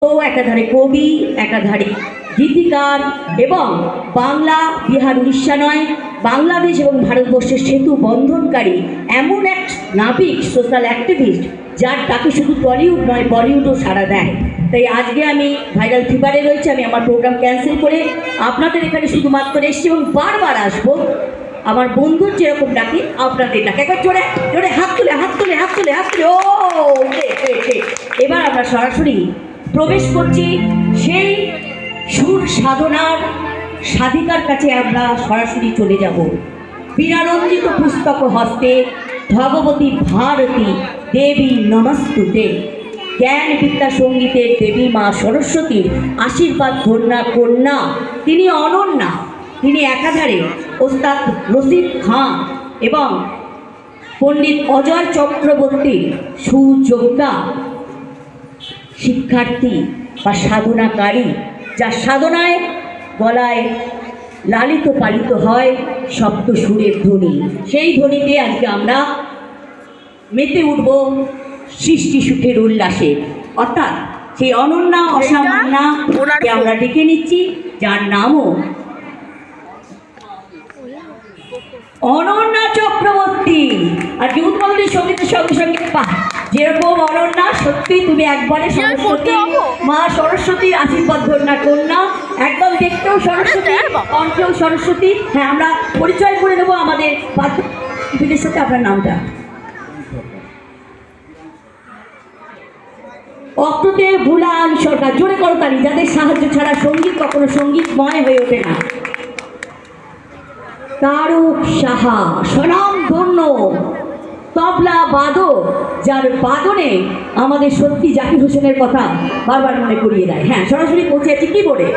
একাধারে কবি, একাধারে গীতিকার এবং বাংলা বিহার উড়িষ্যা নয়, বাংলাদেশ এবং ভারতবর্ষের সেতু বন্ধনকারী এমন এক নাবিক সোশ্যাল অ্যাক্টিভিস্ট যার তাকে শুধু টলিউড নয় বলিউডও সাড়া দেয়। তাই আজকে আমি ভাইরাল ফিভারে রয়েছে, আমি আমার প্রোগ্রাম ক্যান্সেল করে আপনাদের এখানে শুধুমাত্র এসেছি এবং বারবার আসবো। আমার বন্ধুর যেরকম ডাকি আপনাদের ডাকে, একবার জোরে জোরে হাত তুলে হাত তুলে হাত তুলে হাত তুলে। ও এবার আমরা সরাসরি প্রবেশ করছি সেই সুর সাধনার সাধিকার কাছে। আমরা সরাসরি চলে যাব বীণারঞ্জিত পুস্তক হস্তে ভগবতী ভারতী দেবী নমস্তুতে। জ্ঞান বিদ্যা সঙ্গীতের দেবী মা সরস্বতীর আশীর্বাদ ধন্যা কন্যা। তিনি অনন্যা, তিনি একাধারে ওস্তাদ রশিদ খান এবং পণ্ডিত অজয় চক্রবর্তীর সুযোগ্যা শিক্ষার্থী বা সাধনাকারী, যার সাধনায় গলায় লালিত পালিত হয় সপ্ত সুরের ধ্বনি। সেই ধ্বনিতে আজকে আমরা মেতে উঠব সৃষ্টি সুখের উল্লাসে। অর্থাৎ সেই অনন্যা অসামান্যাকে আমরা ডেকে নিচ্ছি, যার নামও অনন্যা চক্রবর্তী। আর যে উদ্বোধনী সঙ্গীতের সঙ্গে সঙ্গে যেরকম অনন্যা, সত্যি তুমি একবারে সরস্বতী মা সরস্বতীর আশীর্বাদ ধন্যা কন্যা, একদম দেখতেও সরস্বতী, কণ্ঠেও সরস্বতী। হ্যাঁ, আমরা পরিচয় করে দেবো আমাদের বাদ্যের সাথে। আপনার নামটা? অক্টোতে বুলান সরকার। জোরে করতালি, যাদের সাহায্য ছাড়া সঙ্গীত কখনো সঙ্গীতময় হয়ে ওঠে না। তারক সাহা স্বনামধন্য তবলা বাদক, যার বাদনে আমাদের সত্যি জাকির হোসেনের কথা বারবার মনে করিয়ে দেয়। হ্যাঁ, সরাসরি পৌঁছে আছি কিবোর্ডে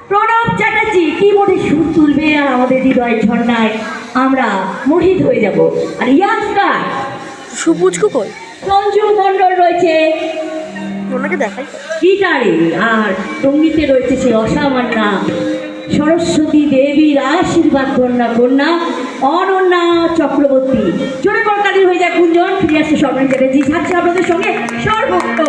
প্রণব চ্যাটার্জি কিবোর্ডে সুর তুলবে আর আমাদের হৃদয় ঝর্ণায় আমরা মোহিত হয়ে যাব। আর ইয়াসকার সঞ্জু মণ্ডল রয়েছে গিটারে, আর সঙ্গীতে রয়েছে সেই অসামান্যা সরস্বতী দেবীর আশীর্বাদ কন্যা কন্যা অনন্যা চক্রবর্তী। জোরে করতালি হয়ে যায় কুঞ্জন। ফিরে আসছে স্বপ্ন চ্যাটার্জি থাকছে আপনাদের সঙ্গে সর্বত্র।